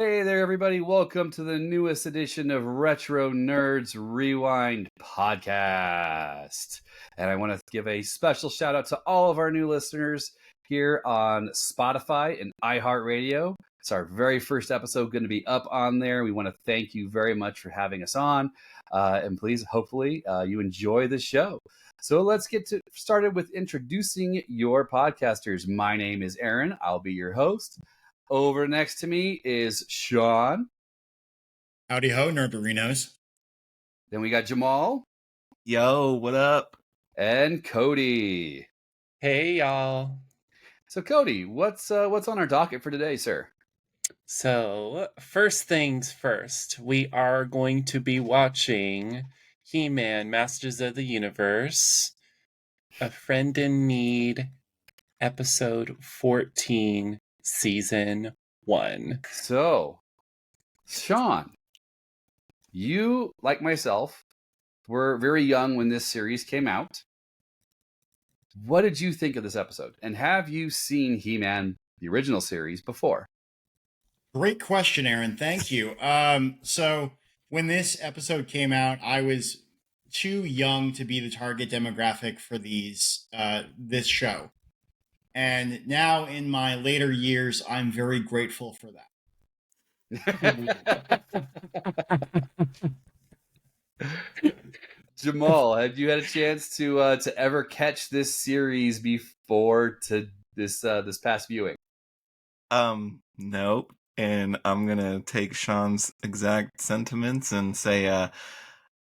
Hey there, everybody. Welcome to the newest edition of Retro Nerds Rewind podcast. And I want to give a special shout out to all of our new listeners here on Spotify and iHeartRadio. It's our very first episode going to be up on there. We want to thank you very much for having us on. And please, hopefully, you enjoy the show. So let's get started with introducing your podcasters. My name is Aaron. I'll be your host. Over next to me is Sean. Howdy ho, Nerderinos. Then we got Jamal. Yo, what up? And Cody. Hey, y'all. So, Cody, what's on our docket for today, sir? So, first things first, we are going to be watching He-Man, Masters of the Universe, A Friend in Need, Episode 14, Season 1. So, Sean, you, like myself, were very young when this series came out. What did you think of this episode? And have you seen He-Man, the original series, before? Great question, Aaron. Thank you. So when this episode came out, I was too young to be the target demographic for this show. And now in my later years, I'm very grateful for that. Jamal, have you had a chance to ever catch this series before to this past viewing? Nope. And I'm gonna take Sean's exact sentiments and say,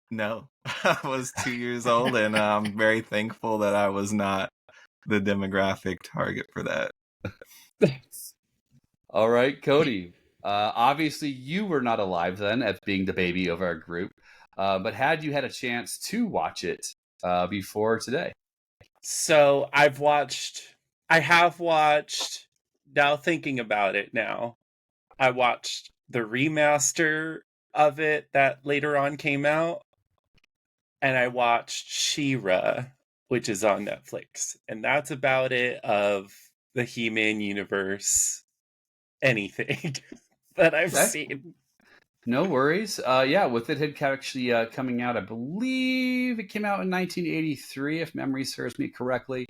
no. I was 2 years old, and I'm very thankful that I was not the demographic target for that. All right, Cody. Obviously, you were not alive then, as being the baby of our group. But had you had a chance to watch it before today? So, I have watched, now thinking about it now, I watched the remaster of it that later on came out, and I watched She-Ra, which is on Netflix. And that's about it of the He-Man universe, anything that I've seen. No worries. Yeah, with it had actually coming out, I believe it came out in 1983, if memory serves me correctly.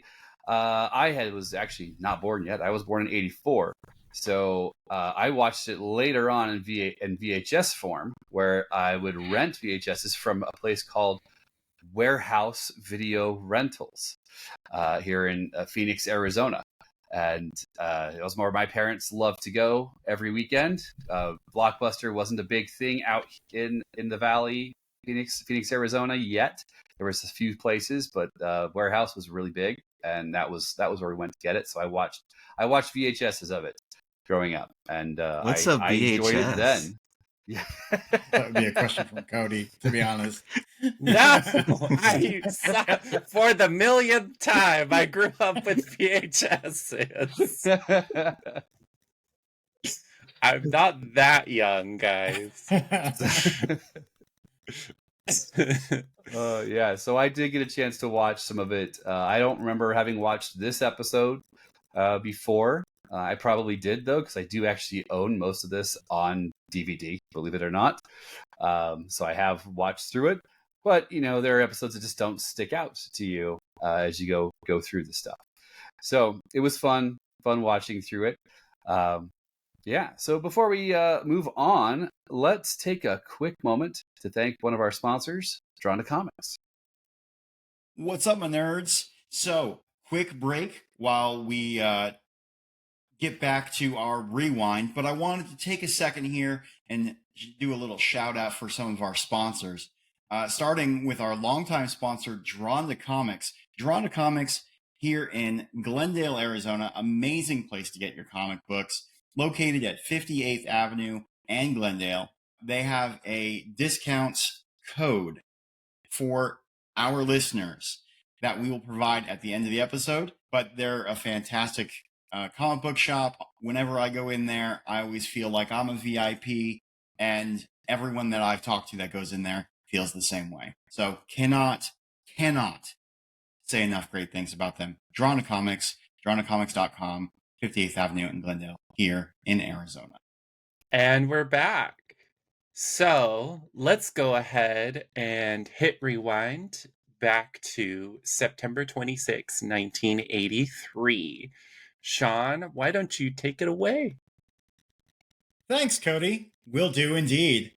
I was actually not born yet. I was born in 84. So I watched it later on in VHS form, where I would rent VHSs from a place called Warehouse Video Rentals here in Phoenix, Arizona. And it was more my parents loved to go every weekend. Blockbuster wasn't a big thing out in the valley, Phoenix, Arizona yet. There was a few places, but Warehouse was really big, and that was where we went to get it. So I watched VHSs of it growing up, and What's a VHS? I enjoyed it then. Yeah, that would be a question from Cody, to be honest. No, for the millionth time, I grew up with VHSs. I'm not that young, guys. Yeah, so I did get a chance to watch some of it. I don't remember having watched this episode before. I probably did, though, because I do actually own most of this on DVD, believe it or not. So I have watched through it. But, there are episodes that just don't stick out to you as you go through the stuff. So it was fun watching through it. Yeah, so before we move on, let's take a quick moment to thank one of our sponsors, Drawn to Comics. What's up, my nerds? So, quick break while we get back to our rewind, but I wanted to take a second here and do a little shout out for some of our sponsors. Starting with our longtime sponsor, Drawn to Comics. Drawn to Comics here in Glendale, Arizona. Amazing place to get your comic books. Located at 58th Avenue and Glendale. They have a discount code for our listeners that we will provide at the end of the episode. But they're a fantastic comic book shop. Whenever I go in there, I always feel like I'm a VIP, and everyone that I've talked to that goes in there feels the same way. So cannot say enough great things about them. Drawn to Comics, drawntocomics.com, 58th Avenue in Glendale, here in Arizona. And we're back. So let's go ahead and hit rewind back to September 26, 1983. Sean, why don't you take it away? Thanks, Cody. Will do indeed.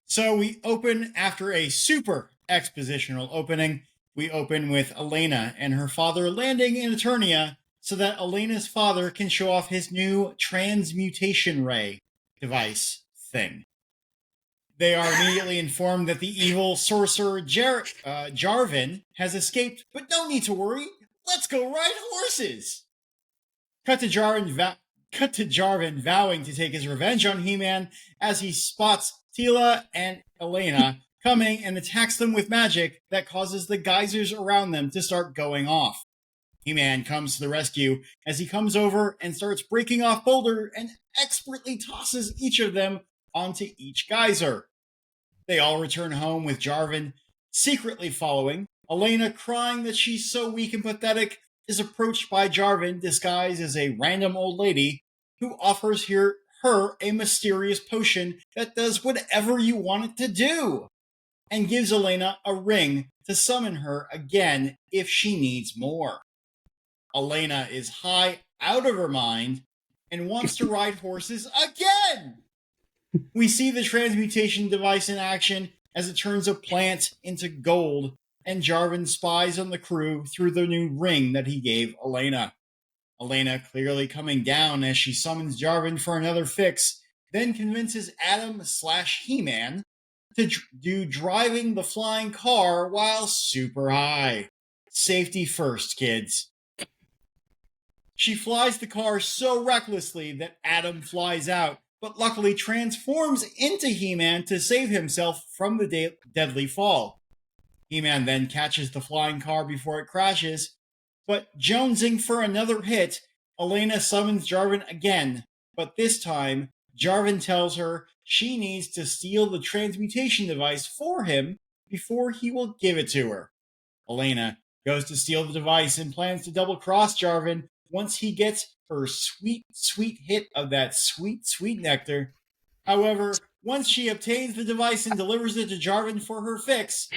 So we open after a super expositional opening. We open with Elena and her father landing in Eternia so that Elena's father can show off his new transmutation ray device thing. They are immediately informed that the evil sorcerer Jarvan has escaped, but no need to worry. Let's go ride horses. Cut to Jarvan vowing to take his revenge on He-Man as he spots Tila and Elena coming and attacks them with magic that causes the geysers around them to start going off. He-Man comes to the rescue as he comes over and starts breaking off Boulder and expertly tosses each of them onto each geyser. They all return home with Jarvan secretly following. Elena, crying that she's so weak and pathetic, is approached by Jarvan disguised as a random old lady who offers her a mysterious potion that does whatever you want it to do and gives Elena a ring to summon her again if she needs more. Elena is high out of her mind and wants to ride horses again. We see the transmutation device in action as it turns a plant into gold, and Jarvan spies on the crew through the new ring that he gave Elena. Elena clearly coming down as she summons Jarvan for another fix, then convinces Adam/He-Man to do driving the flying car while super high. Safety first, kids. She flies the car so recklessly that Adam flies out, but luckily transforms into He-Man to save himself from the deadly fall. He-Man then catches the flying car before it crashes, but jonesing for another hit, Elena summons Jarvan again, but this time, Jarvan tells her she needs to steal the transmutation device for him before he will give it to her. Elena goes to steal the device and plans to double-cross Jarvan once he gets her sweet, sweet hit of that sweet, sweet nectar. However, once she obtains the device and delivers it to Jarvan for her fix,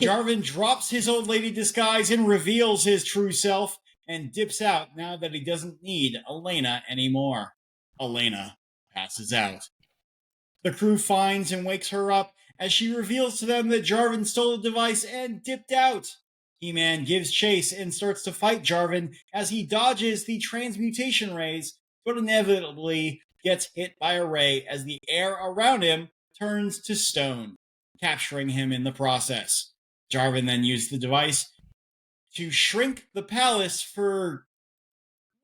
Jarvan drops his old lady disguise and reveals his true self and dips out now that he doesn't need Elena anymore. Elena passes out. The crew finds and wakes her up as she reveals to them that Jarvan stole the device and dipped out. He-Man gives chase and starts to fight Jarvan as he dodges the transmutation rays, but inevitably gets hit by a ray as the air around him turns to stone, capturing him in the process. Jarvan then used the device to shrink the palace for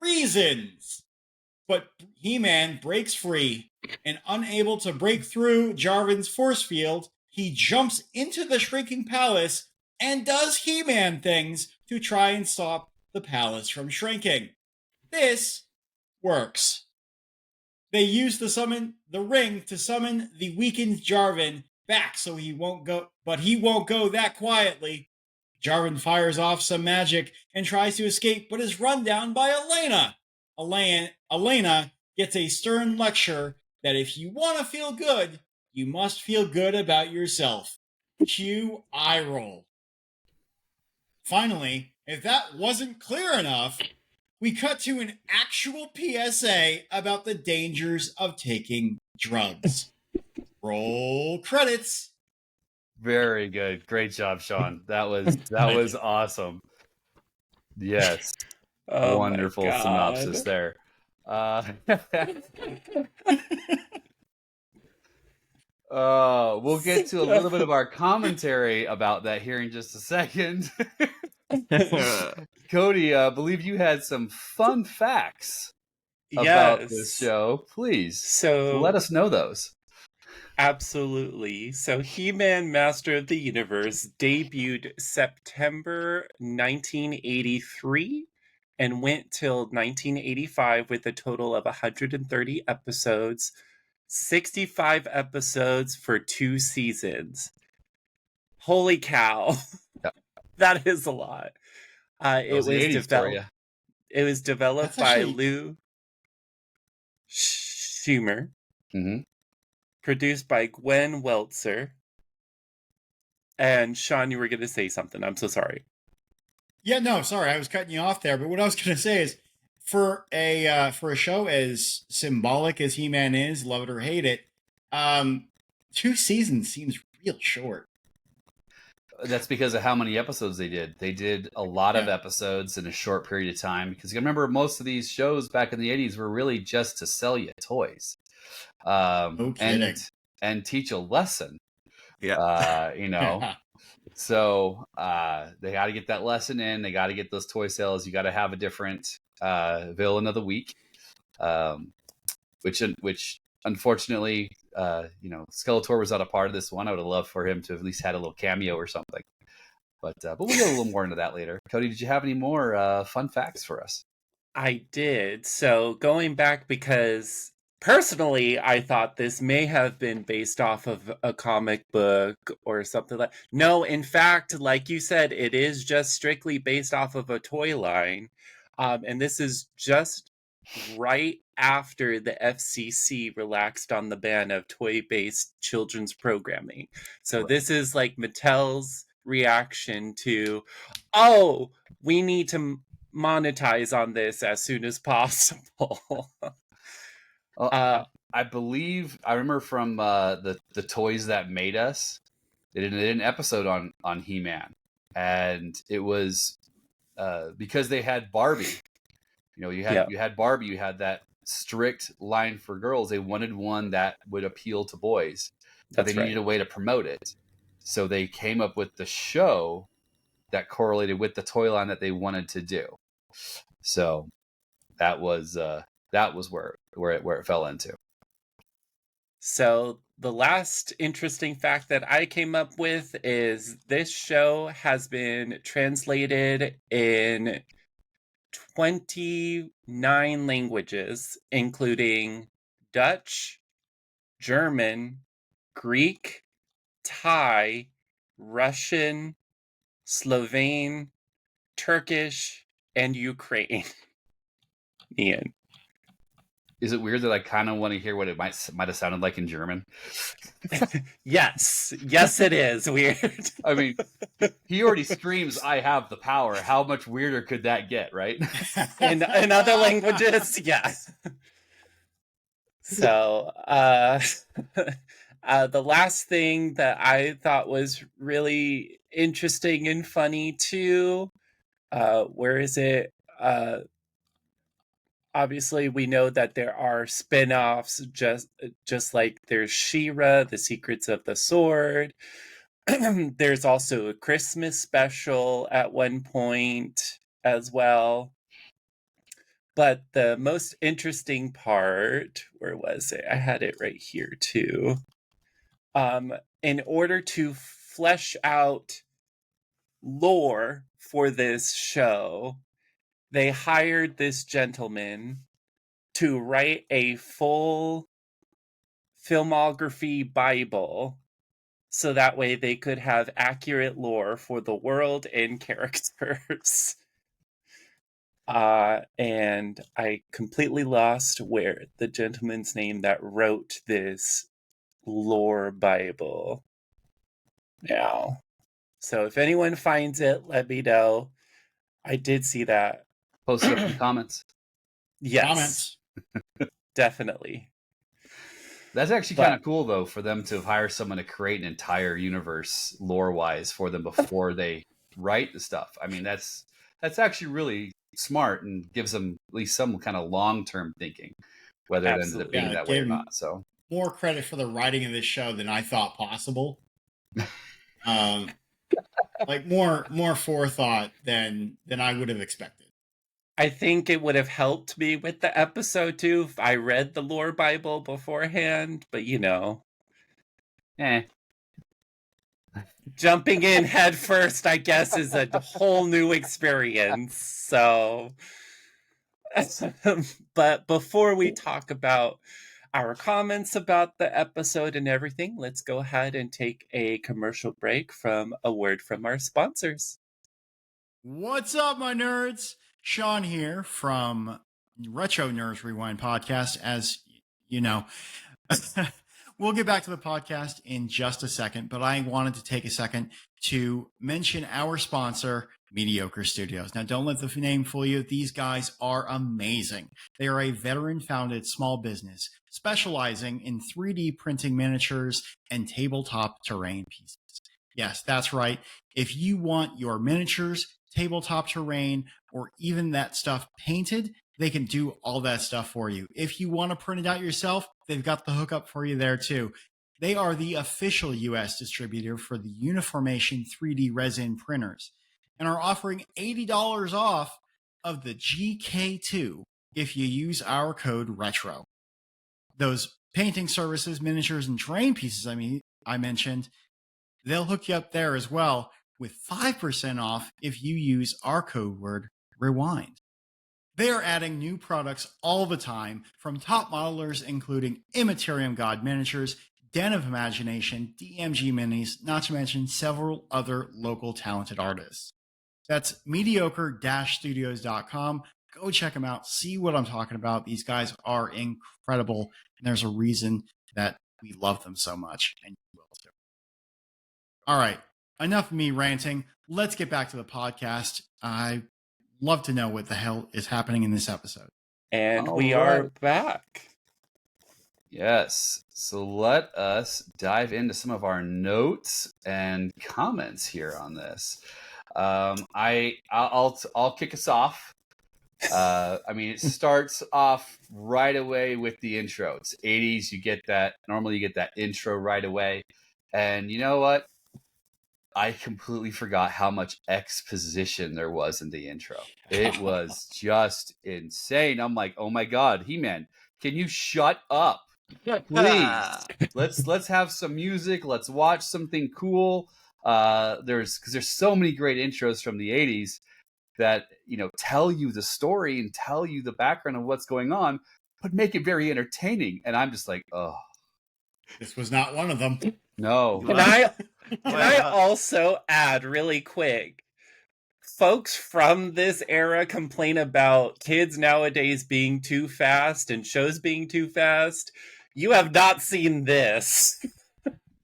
reasons. But He-Man breaks free, and unable to break through Jarvan's force field, he jumps into the shrinking palace and does He-Man things to try and stop the palace from shrinking. This works. They use the ring to summon the weakened Jarvan back so he won't go, but he won't go that quietly. Jarvan fires off some magic and tries to escape, but is run down by Elena. Elena gets a stern lecture that if you want to feel good, you must feel good about yourself. Cue eye roll. Finally, if that wasn't clear enough, we cut to an actual PSA about the dangers of taking drugs. Roll credits. Very good. Great job, Sean. That was awesome. Yes. Oh, wonderful my God. synopsis there. We'll get to a little bit of our commentary about that here in just a second. Cody, I believe you had some fun facts about this show. Please, so let us know those. Absolutely. So He-Man Master of the Universe debuted September 1983 and went till 1985 with a total of 130 episodes, 65 episodes for 2 seasons. Holy cow. Yep. That is a lot. It was developed by Lou Schumer. Mm-hmm. produced by Gwen Weltzer. And Sean, you were going to say something. I'm so sorry. Yeah, no, sorry, I was cutting you off there. But what I was going to say is, for a show as symbolic as He-Man is, love it or hate it, 2 seasons seems real short. That's because of how many episodes they did. They did a lot of Yeah. episodes in a short period of time, because you remember most of these shows back in the 80s were really just to sell you toys. No kidding. And teach a lesson. Yeah. You know. So they got to get that lesson in. They got to get those toy sales. You got to have a different villain of the week, which unfortunately, Skeletor was not a part of this one. I would have loved for him to have at least had a little cameo or something. But we'll get a little more into that later. Cody, did you have any more fun facts for us? I did. So going back, because personally, I thought this may have been based off of a comic book or something like. No, in fact, like you said, it is just strictly based off of a toy line, and this is just right after the FCC relaxed on the ban of toy-based children's programming. So Right. this is like Mattel's reaction to, oh, we need to monetize on this as soon as possible. I believe I remember from the Toys That Made Us. They did an episode on He-Man, and it was because they had Barbie. You had Barbie. You had that strict line for girls. They wanted one that would appeal to boys, but they needed a way to promote it. So they came up with the show that correlated with the toy line that they wanted to do. So that was where it fell into. So the last interesting fact that I came up with is this show has been translated in 29 languages, including Dutch, German, Greek, Thai, Russian, Slovene, Turkish, and Ukraine. Ian. Is it weird that I kind of want to hear what it might have sounded like in German? Yes, it is weird. I mean, he already screams, "I have the power." How much weirder could that get, right? in other languages, yeah. So, the last thing that I thought was really interesting and funny too, where is it? Obviously, we know that there are spin-offs, just like there's She-Ra, The Secrets of the Sword. There's also a Christmas special at one point as well. But the most interesting part, where was it? I had it right here too. In order to flesh out lore for this show, they hired this gentleman to write a full filmography Bible, so that way they could have accurate lore for the world and characters. And I completely lost where the gentleman's name that wrote this lore Bible now. So if anyone finds it, let me know. I did see that. Post it up in the comments. Yes. Comments. Definitely. That's actually kind of cool, though, for them to hire someone to create an entire universe lore-wise for them before they write the stuff. I mean, that's actually really smart and gives them at least some kind of long-term thinking, whether it ends up being that way or not. So more credit for the writing of this show than I thought possible. Like more forethought than I would have expected. I think it would have helped me with the episode too if I read the lore Bible beforehand, but jumping in head first, I guess, is a whole new experience. So, but before we talk about our comments about the episode and everything, let's go ahead and take a commercial break from a word from our sponsors. What's up, my nerds? Sean here from Retro Nerds Rewind podcast. As you know, we'll get back to the podcast in just a second, but I wanted to take a second to mention our sponsor, Mediocre Studios. Now, don't let the name fool you. These guys are amazing. They are a veteran-founded small business specializing in 3D printing miniatures and tabletop terrain pieces. Yes, that's right. If you want your miniatures, tabletop terrain, or even that stuff painted, they can do all that stuff for you. If you want to print it out yourself, they've got the hookup for you there too. They are the official US distributor for the Uniformation 3D resin printers and are offering $80 off of the GK2 if you use our code RETRO. Those painting services, miniatures, and terrain pieces I mentioned, they'll hook you up there as well with 5% off if you use our code word REWIND. They are adding new products all the time from top modelers including Immaterium God Miniatures, Den of Imagination, DMG Minis, not to mention several other local talented artists. That's mediocre-studios.com. Go check them out. See what I'm talking about. These guys are incredible, and there's a reason that we love them so much, and you will too. All right, enough of me ranting. Let's get back to the podcast. I love to know what the hell is happening in this episode. And we are back. Yes. So let us dive into some of our notes and comments here on this. I'll kick us off. It starts off right away with the intro. It's 80s. Normally you get that intro right away. And you know what? I completely forgot how much exposition there was in the intro. It was just insane. I'm like, oh my God, He-Man, can you shut up? Please. Let's have some music. Let's watch something cool. There's so many great intros from the 80s that, tell you the story and tell you the background of what's going on, but make it very entertaining. And I'm just like, oh. This was not one of them. No. Can I also add really quick? Folks from this era complain about kids nowadays being too fast and shows being too fast. You have not seen this.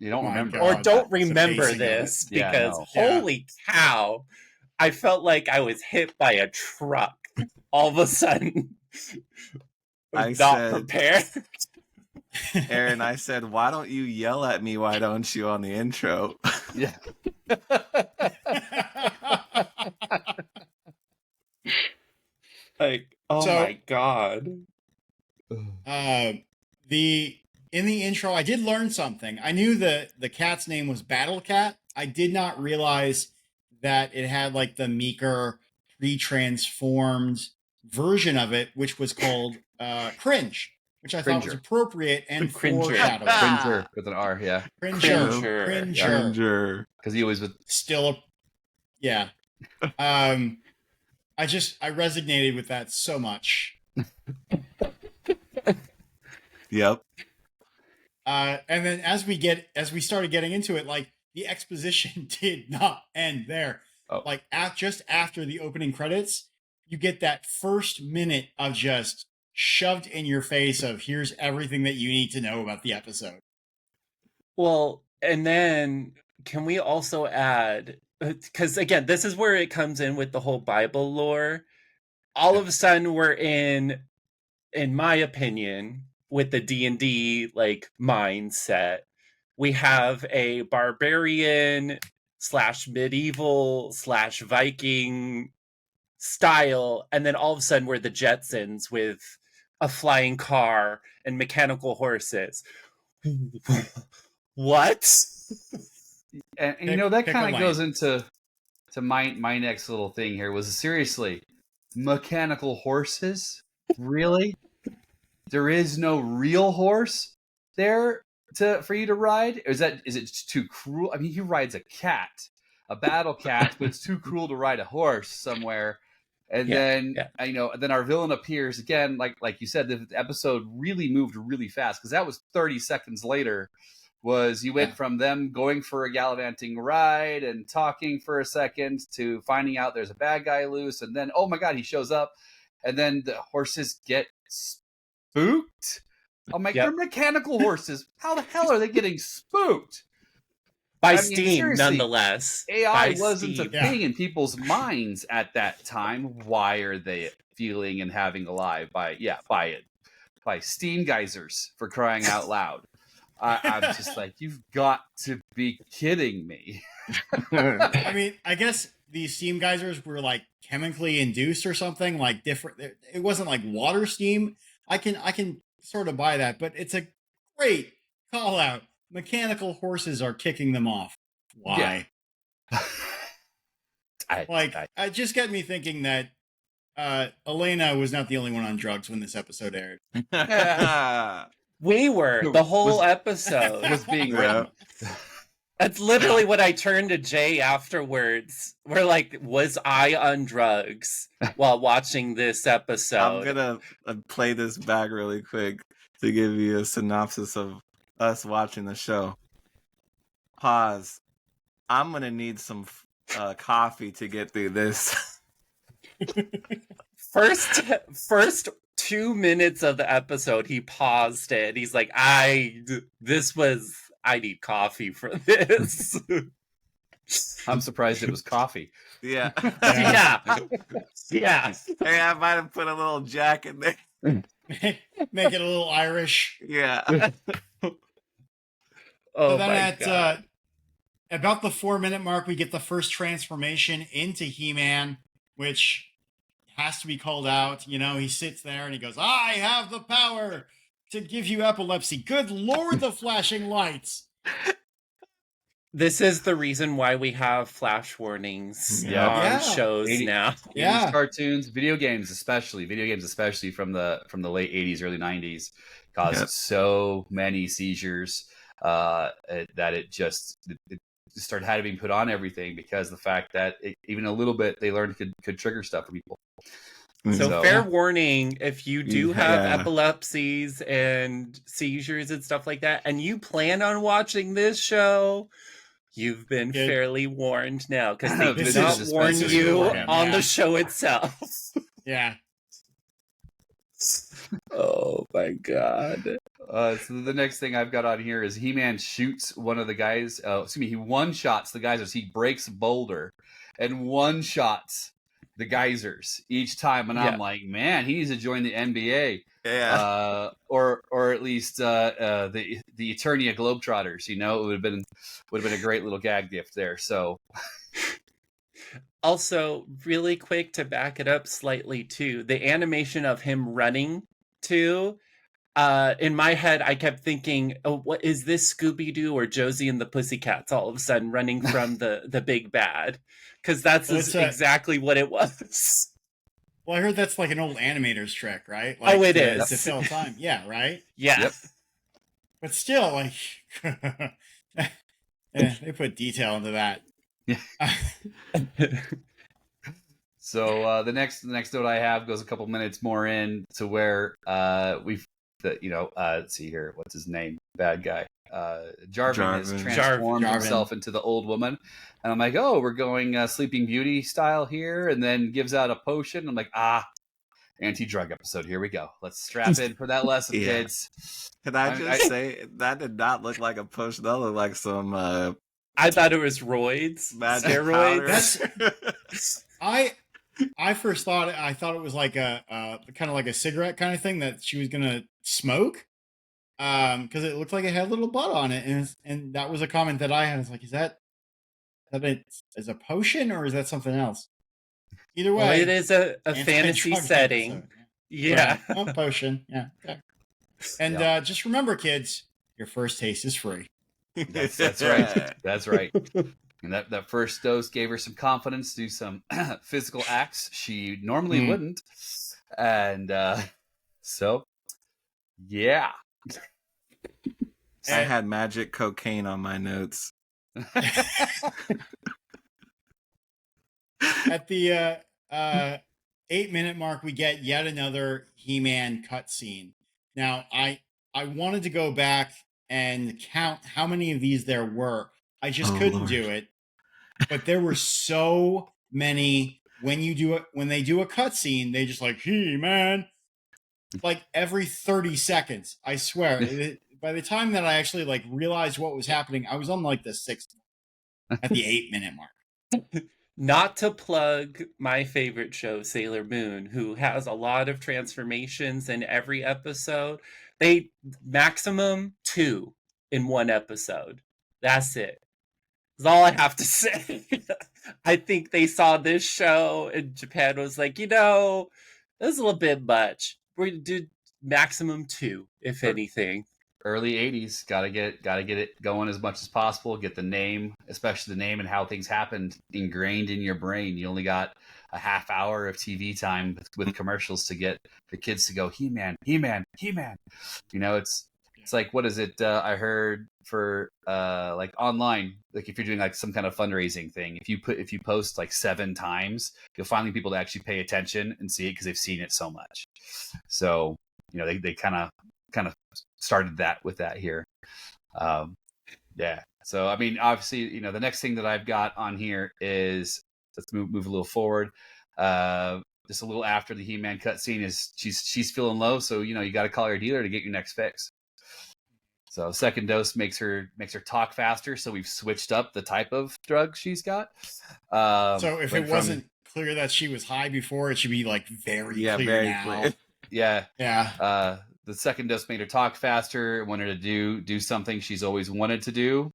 You don't remember. Or don't remember this because holy cow, I felt like I was hit by a truck all of a sudden. I was not prepared. Aaron, I said, why don't you yell at me? Why don't you on the intro? Yeah. Like, oh my God. In the intro, I did learn something. I knew the cat's name was Battle Cat. I did not realize that it had like the meeker pre-transformed version of it, which was called Cringe, which I thought was appropriate and foreshadowing. Cringer with an R, yeah. Cringer. Because he always would. Still, yeah. I resonated with that so much. Yep. And then as we started getting into it, like the exposition did not end there. Oh. Like just after the opening credits, you get that first minute of just shoved in your face of here's everything that you need to know about the episode. Well, and then can we also add, because again, this is where it comes in with the whole Bible lore. All of a sudden we're in my opinion, with the D&D like mindset, we have a barbarian / medieval / Viking style, and then all of a sudden we're the Jetsons with a flying car and mechanical horses. What? And that kind of goes into my next little thing here. Was seriously mechanical horses? Really? There is no real horse there for you to ride? Or is it too cruel? I mean, he rides a cat, a battle cat, but it's too cruel to ride a horse somewhere. And then our villain appears again, like you said, the episode really moved really fast because that was 30 seconds later. You went from them going for a gallivanting ride and talking for a second to finding out there's a bad guy loose, and then oh my God, he shows up, and then the horses get spooked I'm like, Yep. they're mechanical horses. How the hell are they getting spooked? By I mean, Steam, seriously, nonetheless. AI By wasn't a Steam. Yeah. thing in people's minds at that time. Why are they feeling and having alive by steam geysers, for crying out loud? I'm just like, you've got to be kidding me. I mean, I guess these steam geysers were like chemically induced or something, like different. It wasn't like water steam. I can sort of buy that, but it's a great call out. Mechanical horses are kicking them off. Why? It just got me thinking that Elena was not the only one on drugs when this episode aired. We were the whole episode. was being Yeah. written. That's literally what I turned to Jay afterwards. We're like, was I on drugs while watching this episode? I'm gonna play this back really quick to give you a synopsis of us watching the show. Pause. I'm gonna need some coffee to get through this. First 2 minutes of the episode, he paused it. He's like, I need coffee for this. I'm surprised it was coffee. Yeah. Yeah. Hey, I might have put a little Jack in there. Make it a little Irish. Yeah. Oh So then my at god. about the 4-minute mark, we get the first transformation into He-Man, which has to be called out. You know, he sits there and he goes, I have the power to give you epilepsy. Good Lord, the flashing lights. This is the reason why we have flash warnings Yeah. on Yeah. shows 80 now. Yeah. 80s cartoons, video games especially from the late 80s, early 90s, caused Yep. so many seizures that it just started having to be put on everything, because the fact that even a little bit they learned could trigger stuff for people. So So- fair warning, if you do have Yeah. epilepsies and seizures and stuff like that, and you plan on watching this show, you've been Good. fairly warned now, because they do This not is warn especially you beforehand. on Yeah. the show itself. Yeah. Oh my god. So the next thing I've got on here is He-Man shoots one of the guys. He one-shots the geysers. He breaks a boulder and one-shots the geysers each time, and Yeah. I'm like, man, he needs to join the NBA, Yeah. or at least the Eternia Globetrotters. You know, it would have been a great little gag gift there. So Also, really quick to back it up slightly too, the animation of him running too. In my head, I kept thinking, "Oh, what is this, Scooby-Doo or Josie and the Pussycats?" All of a sudden, running from the big bad, because that's Well, it's a- exactly what it was. Well, I heard that's like an old animator's trick, right? Oh, it to, is. to fill time. Yeah, right? Yeah, Yep. But still, like, they put detail into that. So the next note I have goes a couple minutes more in to where let's see here, what's his name? Bad guy. Jarvin has Jarvin. transformed Jarvin. himself into the old woman, and I'm like, oh, we're going Sleeping Beauty style here, and then gives out a potion. I'm like, anti-drug episode. Here we go. Let's strap in for that lesson, Yeah. kids. Can I just say that did not look like a push? That looked like some I thought it was roids, magic steroids. powder. I first thought it was like a kind of like a cigarette kind of thing that she was gonna smoke, because it looked like it had a little butt on it, and that was a comment that I had. I was like, is that as a potion or is that something else? Either way, Well, it is a anti-drug fantasy setting. episode. Yeah. Right. Oh, potion. Yeah. Okay. And just remember, kids, your first taste is free. That's right. That's right. And that first dose gave her some confidence to do some physical acts she normally wouldn't. And so, yeah. I had magic cocaine on my notes. At the 8-minute mark, we get yet another He-Man cutscene. Now, I wanted to go back and count how many of these there were. I just couldn't Lord. do it. But there were so many. When they do a cutscene, they just like He-Man. like every 30 seconds. I swear. By the time that I actually like realized what was happening, I was on like the 6th at the 8-minute mark. Not to plug my favorite show, Sailor Moon, who has a lot of transformations in every episode. They maximum 2 in one episode. That's it. That's all I have to say. I think they saw this show and Japan was like, that's a little bit much. We're gonna do maximum 2, if anything. Early 80s, gotta get it going as much as possible. Get the name, especially the name and how things happened, ingrained in your brain. You only got a half hour of TV time with commercials to get the kids to go, He-Man, He-Man, He-Man. It's like, what is it? I heard for like online, like if you're doing like some kind of fundraising thing, if you post like 7 times, you'll finally get people to actually pay attention and see it because they've seen it so much. So they kind of started that with that here. Yeah. So I mean, obviously, the next thing that I've got on here is, let's move a little forward. Just a little after the He-Man cutscene is she's feeling low, so you got to call your dealer to get your next fix. So second dose makes her talk faster. So we've switched up the type of drug she's got. So if it wasn't clear that she was high before, it should be like very clear now. Clear. Yeah. Yeah. The second dose made her talk faster, wanted her to do something she's always wanted to do,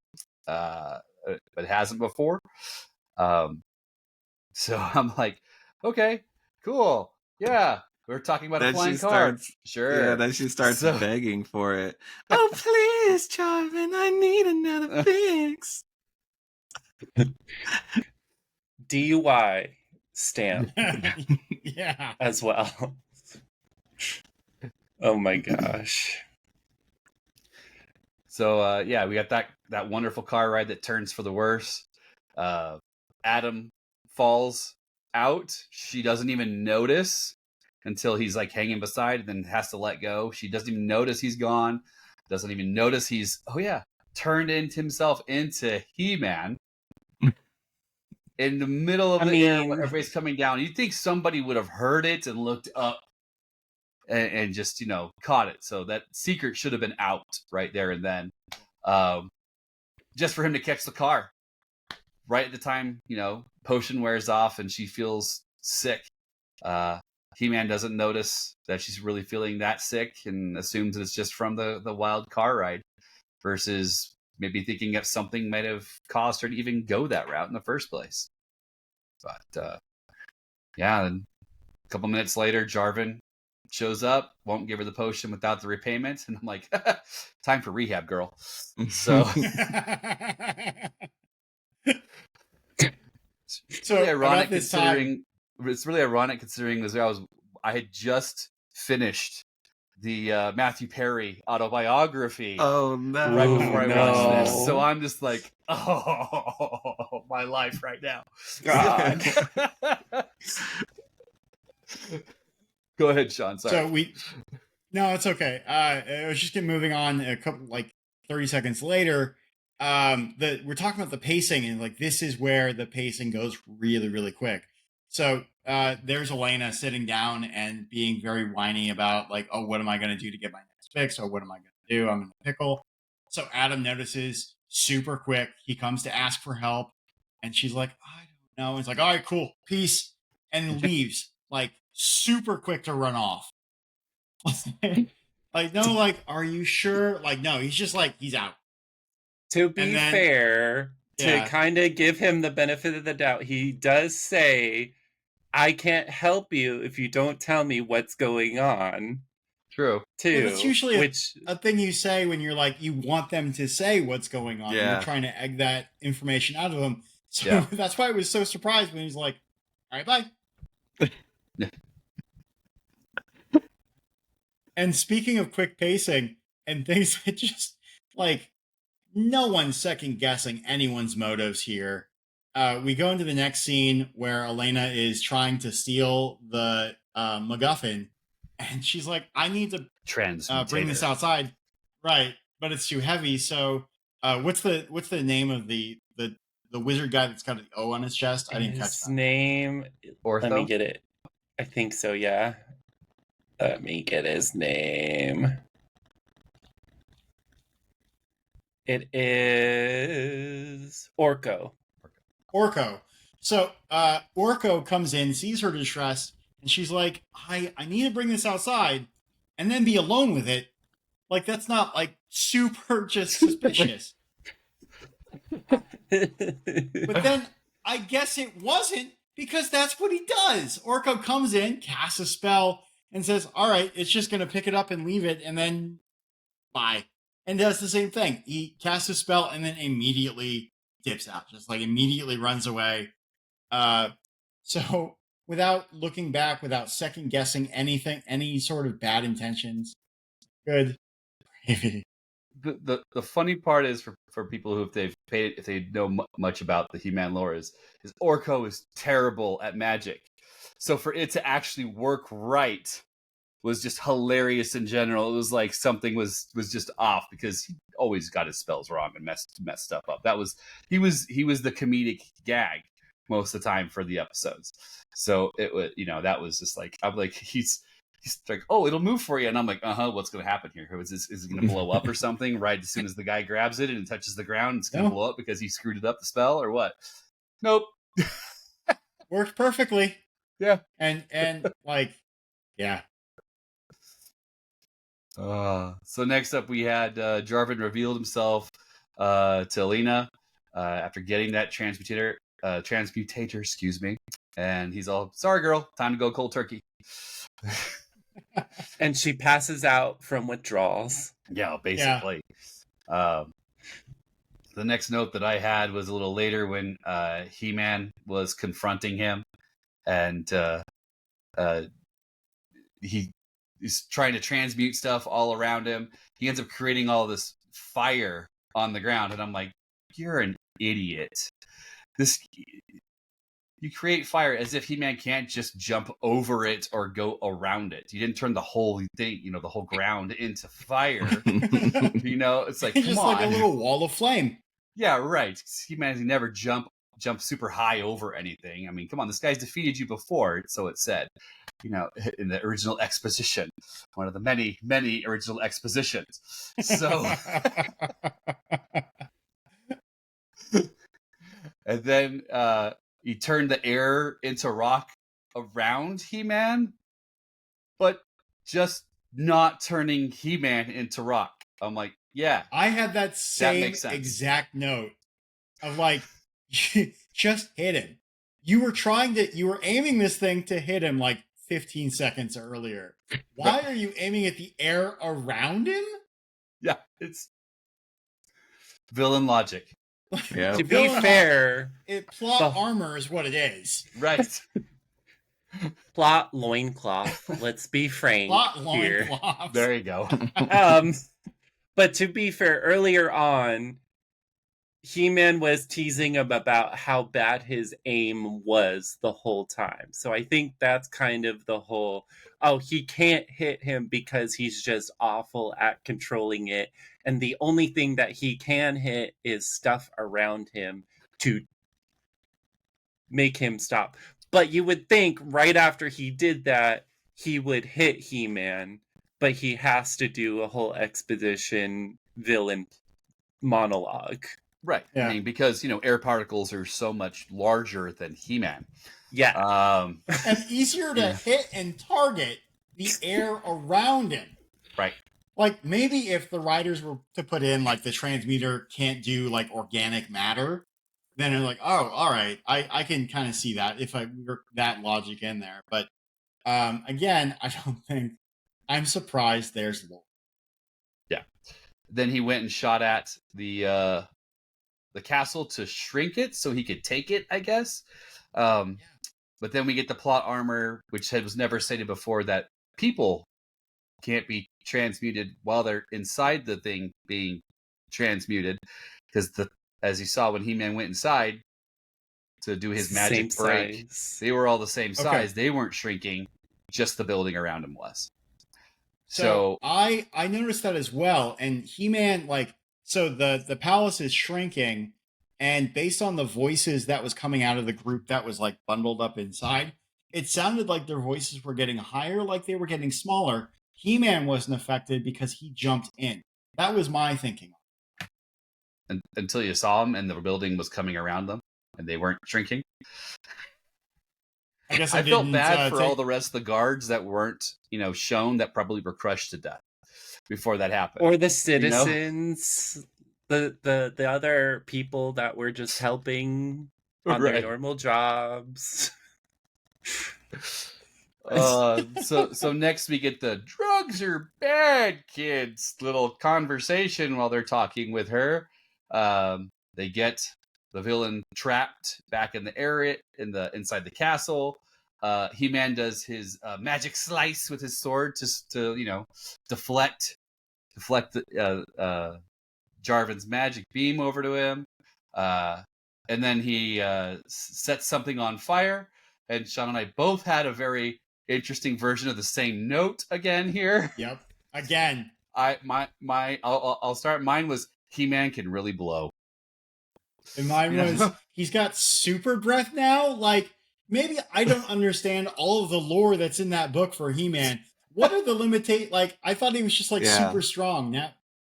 but hasn't before. So I'm like, okay, cool. Yeah. We're talking about a flying car. Sure. Yeah, then she starts begging for it. Oh, please, Jarvin, I need another fix. DUI stamp. Yeah. As well. Oh my gosh. So we got that wonderful car ride that turns for the worse. Adam falls out. She doesn't even notice until he's like hanging beside and then has to let go. She doesn't even notice he's gone. Doesn't even notice he's turned himself into He-Man. In the middle of the air when everybody's coming down. You'd think somebody would have heard it and looked up and just, caught it. So that secret should have been out right there and then. Just for him to catch the car. Right at the time, potion wears off and she feels sick. He-Man doesn't notice that she's really feeling that sick and assumes that it's just from the wild car ride versus maybe thinking that something might have caused her to even go that route in the first place. But, and a couple minutes later, Jarvin shows up, won't give her the potion without the repayment. And I'm like, time for rehab, girl. So... It's really ironic considering I had just finished the Matthew Perry autobiography. Oh no! Right before I watched this, so I'm just like, oh, my life right now. God. Go ahead, Sean. Sorry. No, it's okay. I was just moving on. A couple 30 seconds later. We're talking about the pacing, and this is where the pacing goes really, really quick. So there's Elena sitting down and being very whiny about oh, what am I going to do to get my next fix? Or what am I going to do? I'm in a pickle. So Adam notices super quick. He comes to ask for help, and she's like, I don't know. And it's like, all right, cool, peace, and leaves super quick to run off. No, are you sure? No, he's just he's out. To be fair, to kind of give him the benefit of the doubt, he does say, I can't help you if you don't tell me what's going on. True. Too. Yeah, that's usually a thing you say when you're you want them to say what's going on. Yeah. You're trying to egg that information out of them. So that's why I was so surprised when he's like, all right, bye. And speaking of quick pacing and things that just no one's second guessing anyone's motives here. We go into the next scene where Elena is trying to steal the MacGuffin, and she's like, "I need to bring this outside, right? But it's too heavy." So, what's the name of the wizard guy that's got an O on his chest? I didn't catch that. His name. Ortho? Let me get it. I think so. Yeah. Let me get his name. It is Orko. Orko. So Orko comes in, sees her distress, and she's like, I need to bring this outside and then be alone with it. Like, that's not like super just suspicious. But then I guess it wasn't, because that's what he does. Orko comes in, casts a spell, and says, all right, it's just going to pick it up and leave it, and then bye. And does the same thing. He casts a spell and then immediately dips out, just like immediately runs away. So without looking back, without second guessing anything, any sort of bad intentions, good. The funny part is for people who if they know much about the He-Man lore is Orko is terrible at magic, so for it to actually work right was just hilarious in general. It was like something was just off, because he always got his spells wrong and messed stuff up. He was the comedic gag most of the time for the episodes. So it was, that was just like, I'm like, he's like, oh, it'll move for you, and I'm like, what's going to happen here? Is it going to blow up or something right as soon as the guy grabs it and it touches the ground? It's going to blow up because he screwed it up, the spell, or what? Nope. Worked perfectly. Yeah. And like, yeah. So next up we had Jarvan revealed himself to Alina after getting that transmutator, excuse me, and he's all, sorry girl, time to go cold turkey. And she passes out from withdrawals. Yeah, basically. Yeah. The next note that I had was a little later when He-Man was confronting him, and he's trying to transmute stuff all around him. He ends up creating all this fire on the ground, and I'm like, you're an idiot. You create fire as if He-Man can't just jump over it or go around it. You didn't turn the whole thing, the whole ground into fire. It's like, come just on. like a little wall of flame. Yeah, right. He-Man never jump super high over anything. I mean, come on, this guy's defeated you before, so it said. In the original exposition, one of the many, many original expositions. So, and then he turned the air into rock around He-Man, but just not turning He-Man into rock. I'm like, yeah. I had that same exact note of like, just hit him. You were aiming this thing to hit him like 15 seconds earlier. Why are you aiming at the air around him? Yeah, it's villain logic. Yeah. To be fair, plot armor is what it is. Right. Plot loincloth. Let's be frank. Plot here. loincloth. There you go. But to be fair, earlier on, He-Man was teasing him about how bad his aim was the whole time. So I think that's kind of the whole, he can't hit him because he's just awful at controlling it. And the only thing that he can hit is stuff around him to make him stop. But you would think right after he did that, he would hit He-Man, but he has to do a whole exposition villain monologue. Right. Yeah. I mean, because, air particles are so much larger than He-Man. Yeah. And easier to hit and target the air around him. Right. Like, maybe if the writers were to put in, like, the transmuter can't do, like, organic matter, then they're like, oh, all right, I can kind of see that if I work that logic in there. But, again, I don't think, I'm surprised there's lore. Yeah. Then he went and shot at the castle to shrink it so he could take it, I guess. But then we get the plot armor, which was never stated before, that people can't be transmuted while they're inside the thing being transmuted, because as you saw when He-Man went inside to do his magic break, they were all the same size. Okay. They weren't shrinking, just the building around him was. So I noticed that as well. And He-Man, so the palace is shrinking, and based on the voices that was coming out of the group that was bundled up inside, it sounded like their voices were getting higher, like they were getting smaller. He-Man wasn't affected because he jumped in. That was my thinking. Until you saw them and the building was coming around them and they weren't shrinking. I guess I felt didn't, bad for all the rest of the guards that weren't, shown, that probably were crushed to death before that happened. Or the citizens, the other people that were just helping on their normal jobs. So next we get the drugs are bad kids little conversation while they're talking with her. They get the villain trapped back in the area inside the castle. He-Man does his magic slice with his sword to deflect the Jarvan's magic beam over to him. And then he sets something on fire. And Sean and I both had a very interesting version of the same note again here. Yep. Again. I'll start. Mine was He-Man can really blow. And mine was he's got super breath now. Like, maybe I don't understand all of the lore that's in that book for He-Man. What are the limitations? Like, I thought he was just super strong.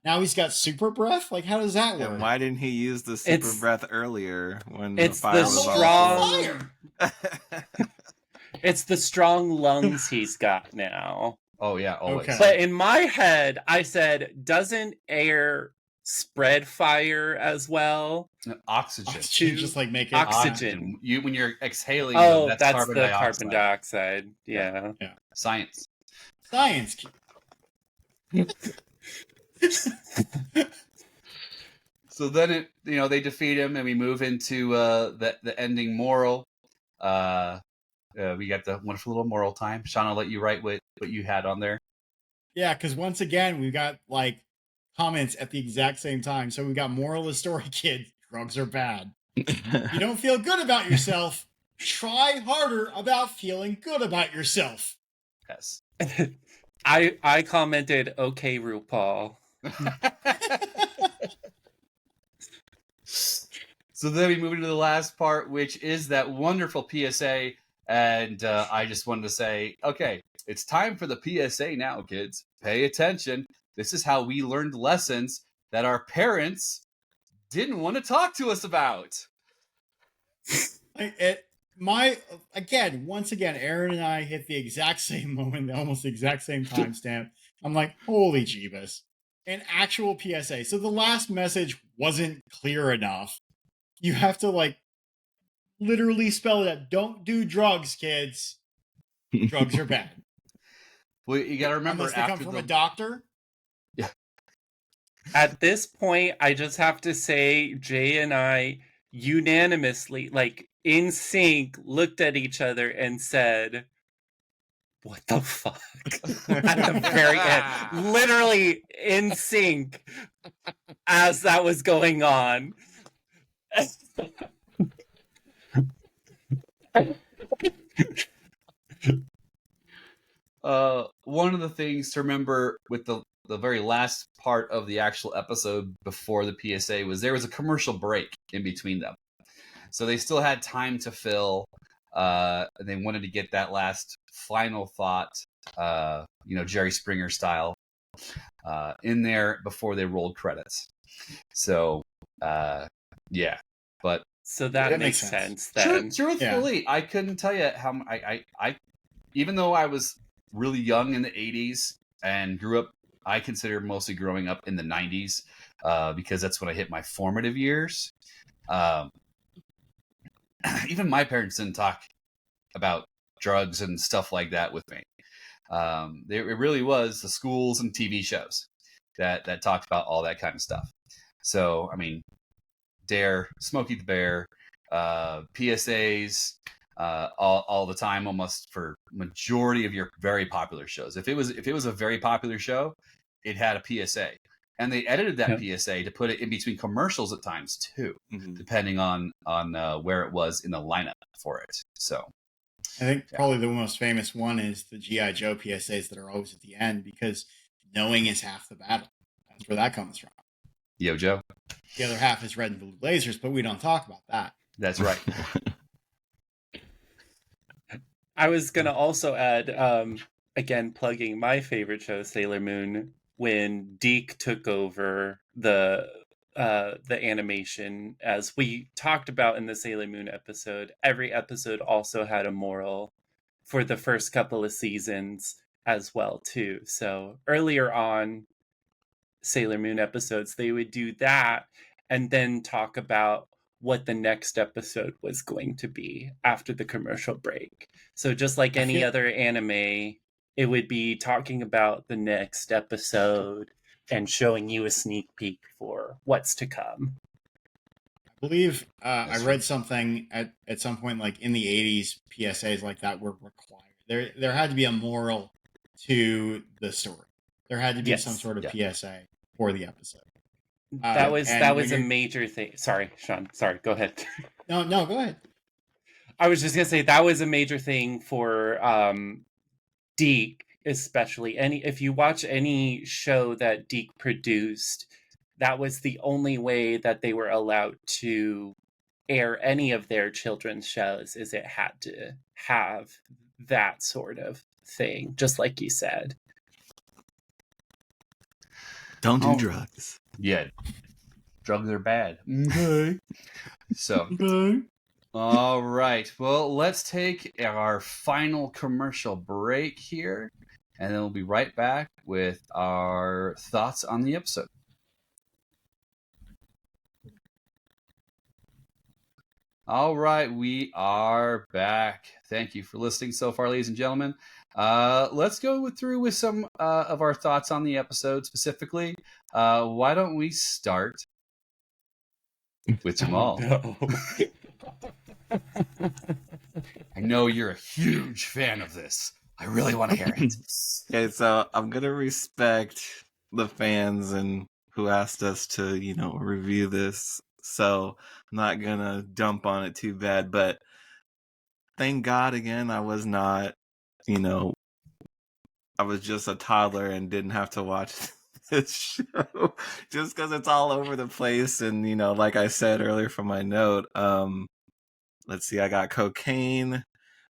Now he's got super breath? Like, how does that work? And why didn't he use the super breath earlier when it's the fire was strong It's the strong lungs he's got now. Oh yeah, always. Okay. But in my head, I said, doesn't air spread fire as well? Oxygen. Just like make it oxygen. When you're exhaling, that's carbon the dioxide. carbon dioxide. Yeah. Science. So then they defeat him, and we move into the ending moral. We got the wonderful little moral time. Sean, I'll let you write what you had on there. Yeah, because once again, we've got like comments at the exact same time. So we got moral of the story, kids. Drugs are bad. You don't feel good about yourself. Try harder about feeling good about yourself. Yes. I commented, okay, RuPaul. So then we move into the last part, which is that wonderful PSA. And I just wanted to say, okay, it's time for the PSA now, kids. Pay attention. This is how we learned lessons that our parents didn't want to talk to us about. Once again, Aaron and I hit the exact same moment, almost the exact same timestamp. I'm like, holy Jeebus. An actual PSA. So the last message wasn't clear enough. You have to literally spell it out. Don't do drugs, kids. Drugs are bad. Well, you got to remember, unless they come from a doctor. Yeah. At this point, I just have to say, Jay and I unanimously, in sync, looked at each other and said, what the fuck? At the very end. Literally in sync as that was going on. One of the things to remember with the very last part of the actual episode before the PSA was there was a commercial break in between them. So they still had time to fill. And they wanted to get that last final thought, Jerry Springer style, in there before they rolled credits. So, yeah. But so that makes sense then. Truthfully, I couldn't tell you how I even though I was really young in the 80s and grew up, I consider mostly growing up in the 90s because that's when I hit my formative years. Even my parents didn't talk about drugs and stuff like that with me. It really was the schools and TV shows that talked about all that kind of stuff. So, I mean, Dare, Smokey the Bear, PSAs, all the time, almost for majority of your very popular shows. If it was a very popular show, it had a PSA, and they edited that PSA to put it in between commercials at times too, depending on where it was in the lineup for it. So, I think probably the most famous one is the G.I. Joe PSAs that are always at the end because knowing is half the battle. That's where that comes from. Yo, Joe. The other half is red and blue lasers, but we don't talk about that. That's right. I was gonna also add, again, plugging my favorite show, Sailor Moon, when Deke took over the animation, as we talked about in the Sailor Moon episode. Every episode also had a moral for the first couple of seasons as well too. So earlier on Sailor Moon episodes, they would do that and then talk about what the next episode was going to be after the commercial break. So just like any other anime, it would be talking about the next episode and showing you a sneak peek for what's to come. I believe I read something at some point, like in the 80s, PSAs like that were required. There had to be a moral to the story. There had to be some sort of PSA for the episode. That was a major thing. Sorry, Sean. Sorry, go ahead. No, go ahead. I was just gonna say that was a major thing for Deke, especially. If you watch any show that Deke produced, that was the only way that they were allowed to air any of their children's shows, is it had to have that sort of thing, just like you said. Don't do drugs. Yeah. Drugs are bad. Okay. So, all right. Well, let's take our final commercial break here, and then we'll be right back with our thoughts on the episode. All right, we are back. Thank you for listening so far, ladies and gentlemen. Let's go through with some of our thoughts on the episode specifically. Why don't we start with Jamal? No. I know you're a huge fan of this. I really want to hear it. Okay, so I'm gonna respect the fans and who asked us to, review this. So I'm not gonna dump on it too bad, but thank God again I was not, I was just a toddler and didn't have to watch this show just because it's all over the place. And, like I said earlier from my note, let's see, I got cocaine.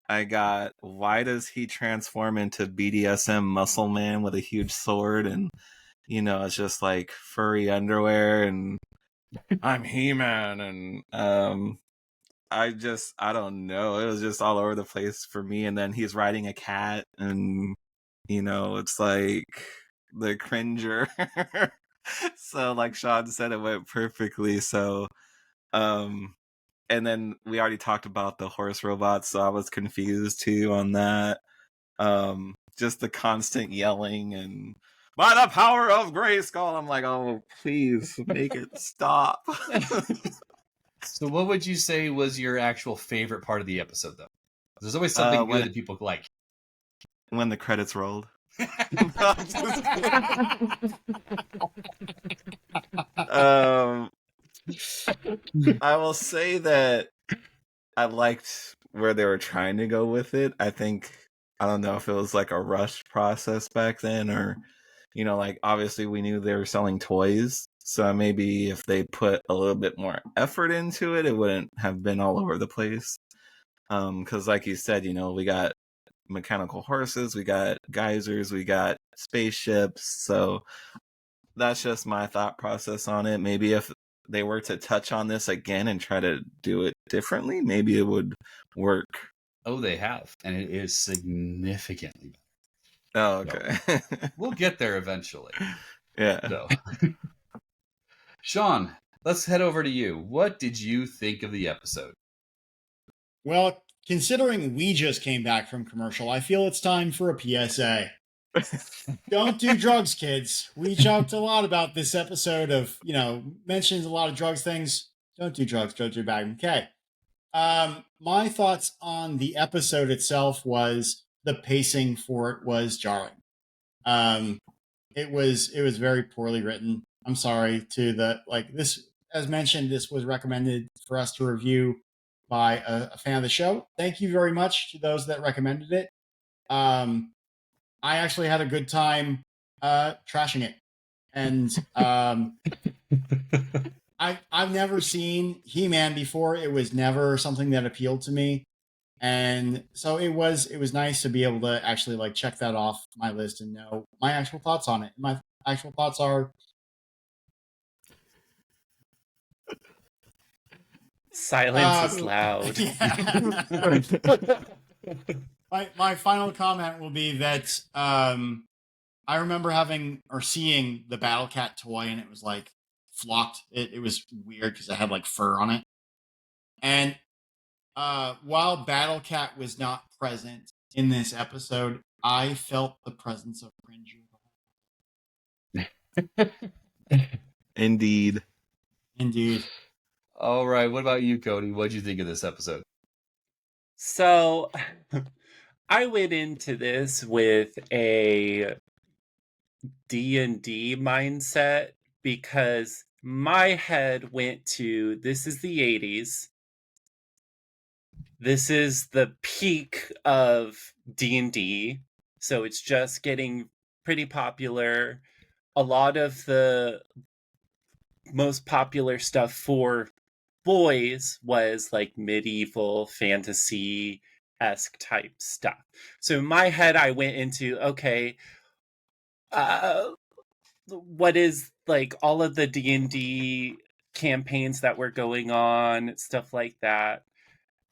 I got, why does he transform into BDSM muscle man with a huge sword? And, it's just like furry underwear and I'm He-Man. And I don't know. It was just all over the place for me. And then he's riding a cat and, it's like the cringer. So like Sean said, it went perfectly. So, and then we already talked about the horse robots, so I was confused too on that. Just the constant yelling and by the power of Greyskull, I'm like, oh, please make it stop. So what would you say was your actual favorite part of the episode, though? There's always something good that people like. When the credits rolled. I will say that I liked where they were trying to go with it. I don't know if it was like a rushed process back then or, like obviously we knew they were selling toys. So maybe if they put a little bit more effort into it, it wouldn't have been all over the place. Because like you said, we got mechanical horses, we got geysers, we got spaceships. So that's just my thought process on it. Maybe if they were to touch on this again and try to do it differently, maybe it would work. Oh, they have, and it is significantly better. Oh, okay. So, we'll get there eventually. Yeah. So. Sean, let's head over to you. What did you think of the episode? Well, considering we just came back from commercial, I feel it's time for a PSA. Don't do drugs, kids. We joked a lot about this episode of, mentions a lot of drugs things. Don't do drugs, don't do bad. Okay. My thoughts on the episode itself was the pacing for it was jarring. It was very poorly written. I'm sorry to this, as mentioned, this was recommended for us to review by a fan of the show. Thank you very much to those that recommended it. I actually had a good time trashing it. And I've never seen He-Man before. It was never something that appealed to me. And so it was nice to be able to actually like check that off my list and know my actual thoughts on it. My actual thoughts are Silence is loud. Yeah. my final comment will be that I remember having or seeing the Battle Cat toy, and it was like flocked. It was weird because it had like fur on it. And while Battle Cat was not present in this episode, I felt the presence of Cringer. Indeed. Indeed. All right. What about you, Cody? What'd you think of this episode? So I went into this with a D&D mindset because my head went to, this is the 80s. This is the peak of D&D. So it's just getting pretty popular. A lot of the most popular stuff for boys was like medieval fantasy-esque type stuff. So in my head, I went into, okay, what is like all of the D&D campaigns that were going on, stuff like that.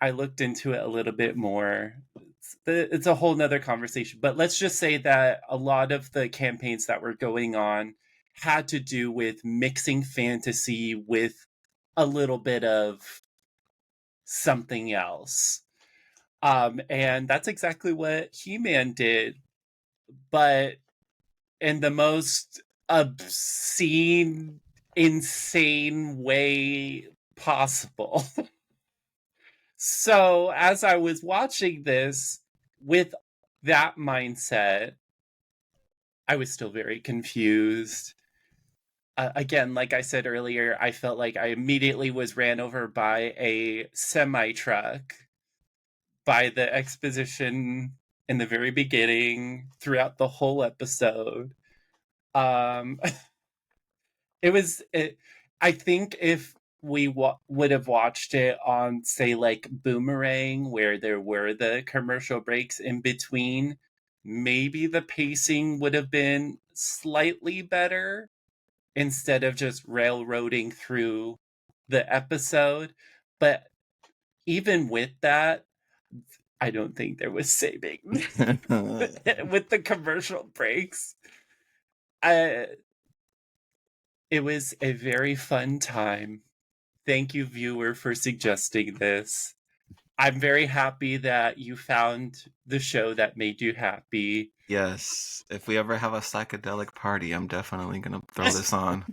I looked into it a little bit more. It's a whole nother conversation, but let's just say that a lot of the campaigns that were going on had to do with mixing fantasy with a little bit of something else. And that's exactly what He-Man did, but in the most obscene, insane way possible. So as I was watching this with that mindset, I was still very confused. Again, like I said earlier, I felt like I immediately was ran over by a semi-truck by the exposition in the very beginning, throughout the whole episode. I think if we would have watched it on, say, like Boomerang, where there were the commercial breaks in between, maybe the pacing would have been slightly better instead of just railroading through the episode. But even with that, I don't think there was saving with the commercial breaks. It was a very fun time. Thank you, viewer, for suggesting this. I'm very happy that you found the show that made you happy. Yes. If we ever have a psychedelic party, I'm definitely going to throw this on.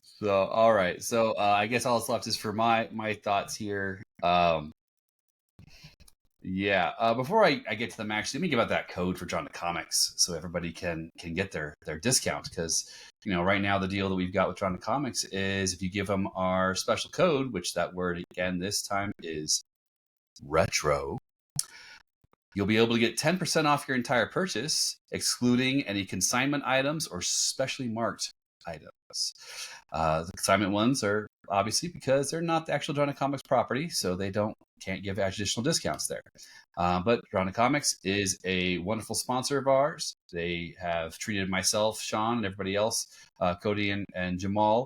So, all right. So, I guess all that's left is for my thoughts here. Before I get to them, actually, let me give out that code for John the Comics so everybody can get their discount. Because right now the deal that we've got with John the Comics is if you give them our special code, which that word again this time is retro, you'll be able to get 10% off your entire purchase, excluding any consignment items or specially marked items. The consignment ones are obviously because they're not the actual John Comics property, so they can't give additional discounts there. But John Comics is a wonderful sponsor of ours. They have treated myself, Sean, and everybody else, Cody and Jamal,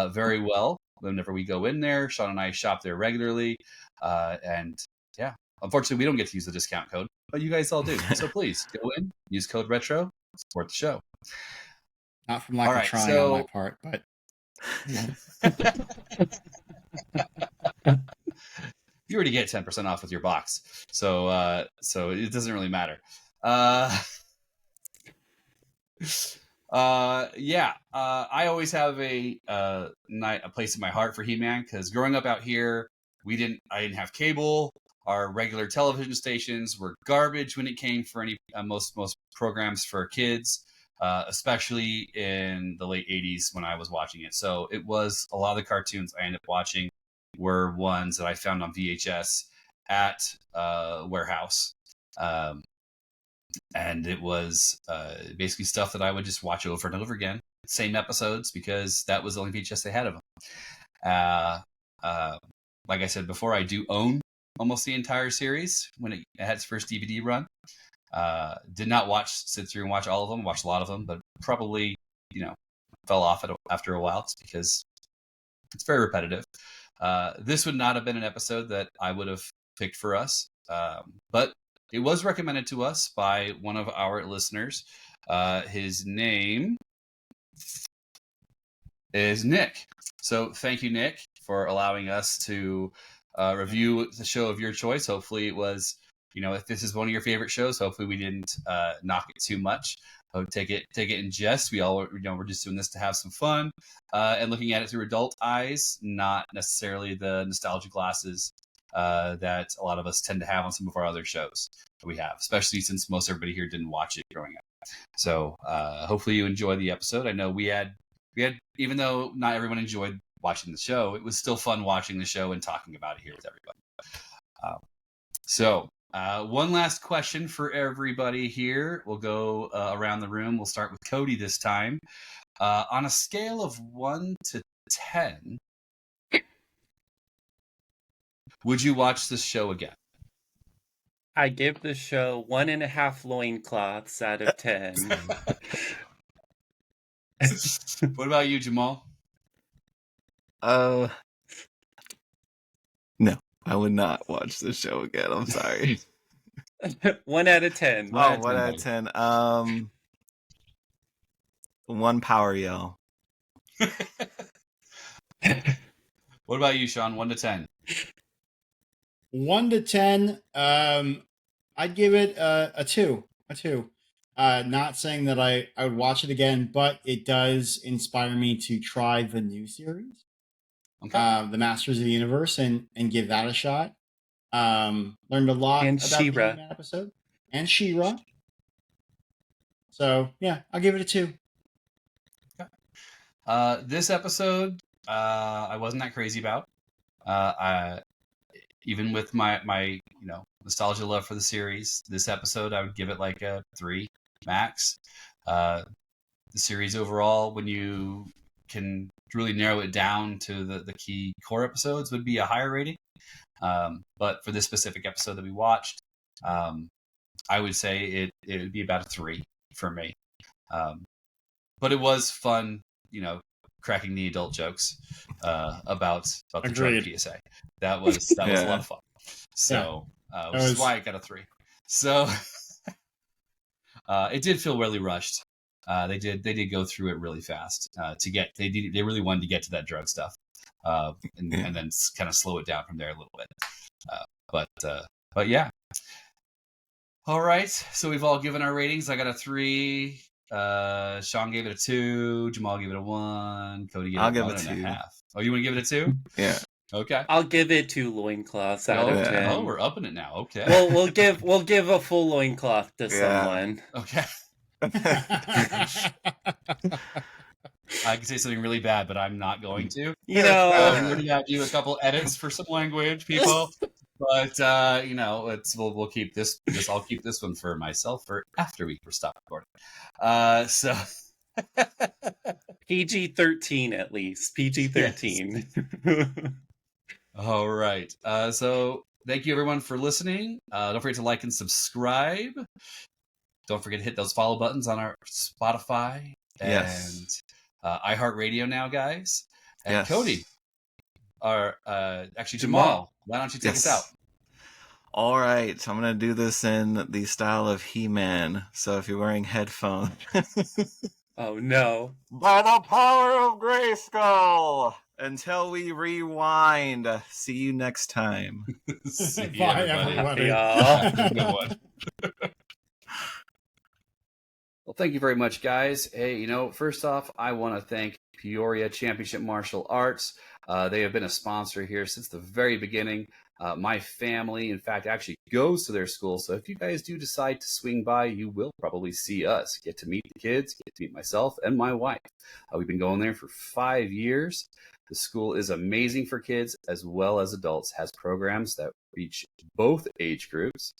very well. Whenever we go in there, Sean and I shop there regularly, and yeah, unfortunately, we don't get to use the discount code, but you guys all do. So please go in, use code retro, support the show. Not from lack of trying on my part, but you already get 10% off with your box, so it doesn't really matter. I always have a place in my heart for He-Man because growing up out here, I didn't have cable. Our regular television stations were garbage when it came for any most programs for kids. Especially in the late 80s when I was watching it. So it was a lot of the cartoons I ended up watching were ones that I found on VHS at warehouse. And it was basically stuff that I would just watch over and over again. Same episodes because that was the only VHS they had of them. Like I said before, I do own almost the entire series when it had its first DVD run. Did not sit through and watch all of them. Watched a lot of them, but probably fell off after a while just because it's very repetitive. This would not have been an episode that I would have picked for us, but it was recommended to us by one of our listeners. His name is Nick. So thank you, Nick, for allowing us to review the show of your choice. Hopefully it was, if this is one of your favorite shows, hopefully we didn't knock it too much. Take it in jest. We all, we're just doing this to have some fun and looking at it through adult eyes, not necessarily the nostalgia glasses that a lot of us tend to have on some of our other shows that we have, especially since most everybody here didn't watch it growing up. So hopefully you enjoy the episode. I know we had, even though not everyone enjoyed watching the show, it was still fun watching the show and talking about it here with everybody. So one last question for everybody here. We'll go around the room. We'll start with Cody this time. On a scale of 1 to 10, would you watch this show again? I give the show 1.5 loincloths out of 10. What about you, Jamal? No, I would not watch this show again. I'm sorry. 1 out of 10. 1 out of 10. 1 power yell. What about you, Sean? 1 to 10. 1 to 10. I'd give it a 2. A 2. Not saying that I would watch it again, but it does inspire me to try the new series, The Masters of the Universe, and give that a shot. Learned a lot and about She-Ra. the episode. And She-Ra. So, yeah, I'll give it a 2. This episode, I wasn't that crazy about. Even with my nostalgia love for the series, this episode I would give it like a 3 max. The series overall, when you can really narrow it down to the key core episodes, would be a higher rating. But for this specific episode that we watched, I would say it would be about a 3 for me. But it was fun, cracking the adult jokes about the drug PSA. That was a lot of fun. So which is why I got a 3. So it did feel really rushed. They did go through it really fast they really wanted to get to that drug stuff, and then kind of slow it down from there a little bit. But yeah. All right, so we've all given our ratings. I got a 3. Sean gave it a 2. Jamal gave it a 1. Cody gave it a 1.5. Oh, you want to give it a 2? Yeah. Okay. I'll give it 2 loincloths out of 10. Oh, we're upping it now. Okay. We'll give a full loincloth to someone. Okay. I can say something really bad, but I'm not going to. We're going to do a couple edits for some language, people. But we'll keep this. I'll keep this one for myself for after we stop recording. So PG-13 at least. PG-13. Yes. All right. So thank you everyone for listening. Don't forget to like and subscribe. Don't forget to hit those follow buttons on our Spotify and iHeartRadio now, guys. And Cody, actually Jamal, why don't you take us out? All right, I'm going to do this in the style of He-Man. So if you're wearing headphones. Oh, no. By the power of Greyskull! Until we rewind. See you next time. Bye, everybody. Good one. Well, thank you very much, guys. Hey, first off, I want to thank Peoria Championship Martial Arts. They have been a sponsor here since the very beginning. My family, in fact, actually goes to their school. So if you guys do decide to swing by, you will probably see us. Get to meet the kids, get to meet myself and my wife. We've been going there for 5 years. The school is amazing for kids as well as adults, has programs that reach both age groups.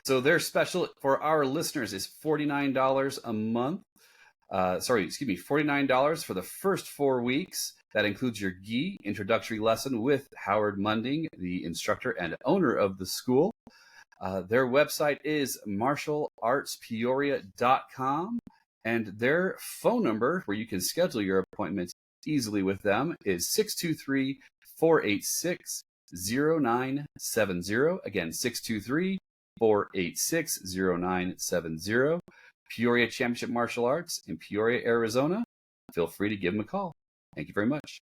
So their special for our listeners is $49 a month. $49 for the first 4 weeks. That includes your GI introductory lesson with Howard Munding, the instructor and owner of the school. Their website is martialartspeoria.com, and their phone number, where you can schedule your appointment easily with them, is 623-486-0970. Again, 623-486-0970. Peoria Championship Martial Arts in Peoria, Arizona. Feel free to give them a call. Thank you very much.